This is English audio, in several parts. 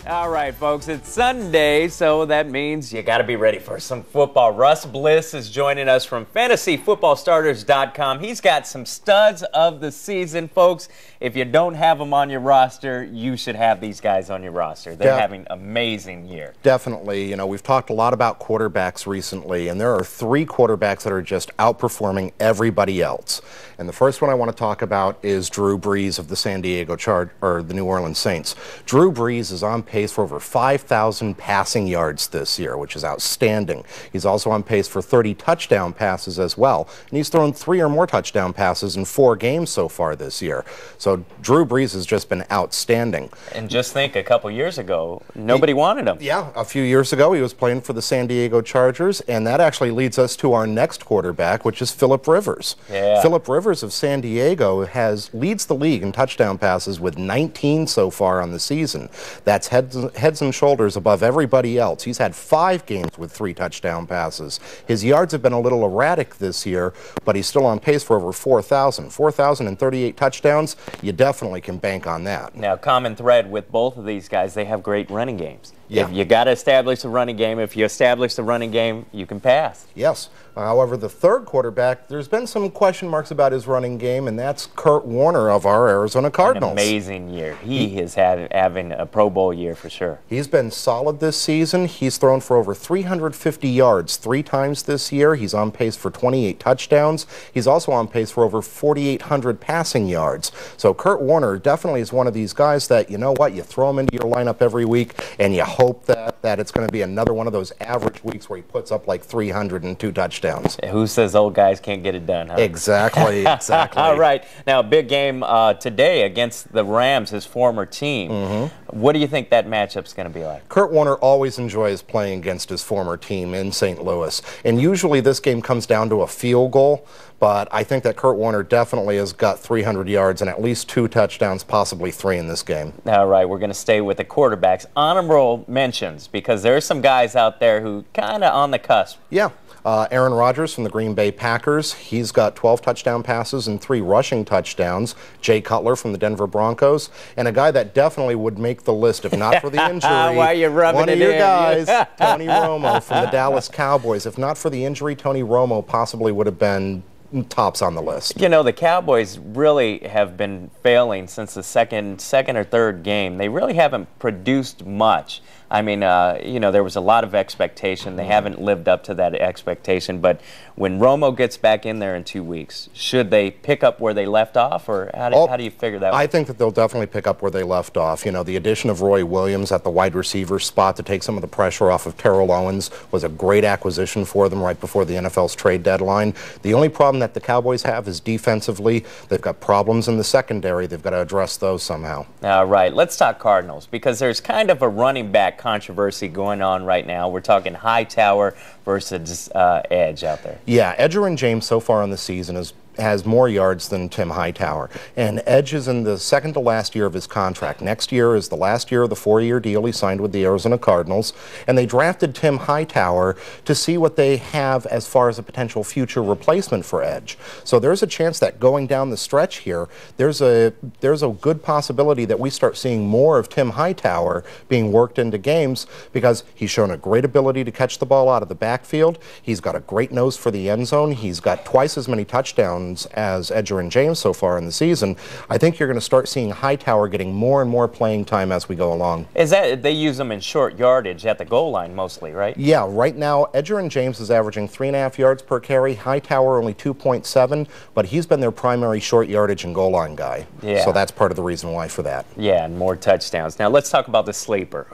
All right, folks, it's Sunday, so that means you got to be ready for some football. Russ Bliss is joining us from FantasyFootballStarters.com. He's got some studs of the season, folks. If you don't have them on your roster, you should have these guys on your roster. They're having an amazing year. Definitely. You know, we've talked a lot about quarterbacks recently, and there are three quarterbacks that are just outperforming everybody else. And the first one I want to talk about is Drew Brees of the the New Orleans Saints. Drew Brees is on pace for over 5,000 passing yards this year, which is outstanding. He's also on pace for 30 touchdown passes as well, and he's thrown 3 or more touchdown passes in 4 games so far this year. So Drew Brees has just been outstanding. And just think, a couple years ago, nobody wanted him. Yeah, a few years ago he was playing for the San Diego Chargers, and that actually leads us to our next quarterback, which is Philip Rivers. Yeah. Philip Rivers of San Diego leads the league in touchdown passes with 19 so far on the season. That's heads and shoulders above everybody else. He's had 5 games with 3 touchdown passes. His yards have been a little erratic this year, but he's still on pace for over 4,000. 4,038 touchdowns, you definitely can bank on that. Now, common thread with both of these guys, they have great running games. Yeah. If you got to establish a running game, if you establish the running game, you can pass. Yes. However, the third quarterback, there's been some question marks about his running game, and that's Kurt Warner of our Arizona Cardinals. An amazing year. He is having a Pro Bowl year for sure. He's been solid this season. He's thrown for over 350 yards 3 times this year. He's on pace for 28 touchdowns. He's also on pace for over 4,800 passing yards. So Kurt Warner definitely is one of these guys that, you know what, you throw him into your lineup every week, and you hope that it's going to be another one of those average weeks where he puts up like 302 touchdowns. Who says old guys can't get it done, huh? Exactly, exactly. All right. Now, a big game today against the Rams, his former team. What do you think that matchup's going to be like? Kurt Warner always enjoys playing against his former team in St. Louis. And usually this game comes down to a field goal, but I think that Kurt Warner definitely has got 300 yards and at least 2 touchdowns, possibly 3 in this game. All right, we're going to stay with the quarterbacks. Honorable mentions, because there are some guys out there who kind of on the cusp. Yeah. Aaron Rodgers from the Green Bay Packers. He's got 12 touchdown passes and 3 rushing touchdowns. Jay Cutler from the Denver Broncos. And a guy that definitely would make the list if not for the injury. Why are you rubbing one it of your in? guys, Tony Romo from the Dallas Cowboys. If not for the injury, Tony Romo possibly would have been tops on the list. You know, the Cowboys really have been failing since the second or third game. They really haven't produced much. I mean, you know, there was a lot of expectation. They haven't lived up to that expectation. But when Romo gets back in there in 2 weeks, should they pick up where they left off, or how do you figure that? I think that they'll definitely pick up where they left off. You know, the addition of Roy Williams at the wide receiver spot to take some of the pressure off of Terrell Owens was a great acquisition for them right before the NFL's trade deadline. The only problem that the Cowboys have is defensively. They've got problems in the secondary. They've got to address those somehow. All right, let's talk Cardinals, because there's kind of a running back controversy going on right now. We're talking Hightower versus Edge out there. Yeah, Edgerrin James so far on the season has more yards than Tim Hightower. And Edge is in the second to last year of his contract. Next year is the last year of the 4-year deal he signed with the Arizona Cardinals. And they drafted Tim Hightower to see what they have as far as a potential future replacement for Edge. So there's a chance that going down the stretch here, there's a good possibility that we start seeing more of Tim Hightower being worked into games, because he's shown a great ability to catch the ball out of the backfield. He's got a great nose for the end zone. He's got twice as many touchdowns as Edgerrin James so far in the season. I think you're going to start seeing Hightower getting more and more playing time as we go along. Is that they use them in short yardage at the goal line mostly, right? Yeah, right now Edgerrin James is averaging 3.5 yards per carry. Hightower only 2.7, but he's been their primary short yardage and goal line guy. Yeah. So that's part of the reason why for that. Yeah, and more touchdowns. Now let's talk about the sleeper.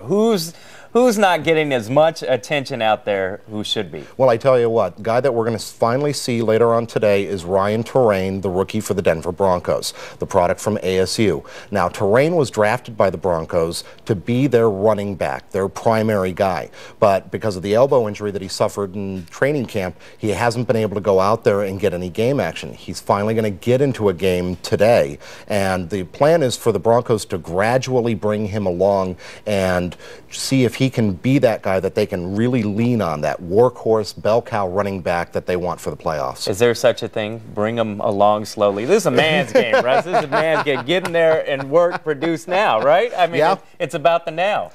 Who's not getting as much attention out there who should be? Well, I tell you what, the guy that we're going to finally see later on today is Ryan Terrain, the rookie for the Denver Broncos, the product from ASU. Now, Terrain was drafted by the Broncos to be their running back, their primary guy. But because of the elbow injury that he suffered in training camp, he hasn't been able to go out there and get any game action. He's finally going to get into a game today. And the plan is for the Broncos to gradually bring him along and see if he can be that guy that they can really lean on, that workhorse, bell cow running back that they want for the playoffs. Is there such a thing? Bring him along slowly. This is a man's game, Russ. This is a man's game. Get in there and work, produce now, right? I mean, yeah. It's about the now.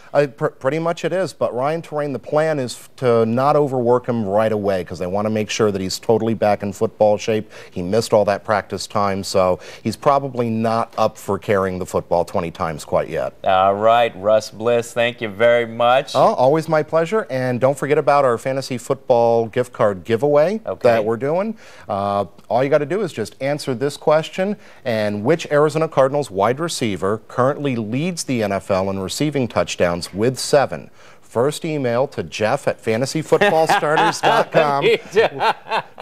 Pretty much it is. But Ryan Terrain, the plan is to not overwork him right away because they want to make sure that he's totally back in football shape. He missed all that practice time, so he's probably not up for carrying the football 20 times quite yet. All right, Russ Bliss, thank you very much. Oh, always my pleasure. And don't forget about our fantasy football gift card giveaway that we're doing. All you got to do is just answer this question: and which Arizona Cardinals wide receiver currently leads the NFL in receiving touchdowns with 7? First email to Jeff at fantasyfootballstarters.com.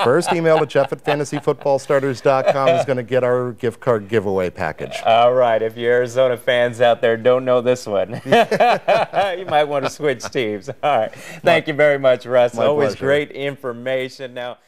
First email to Jeff at fantasyfootballstarters.com is going to get our gift card giveaway package. All right. If you Arizona fans out there don't know this one, you might want to switch teams. All right. Thank you very much, Russ. Always great information. Now.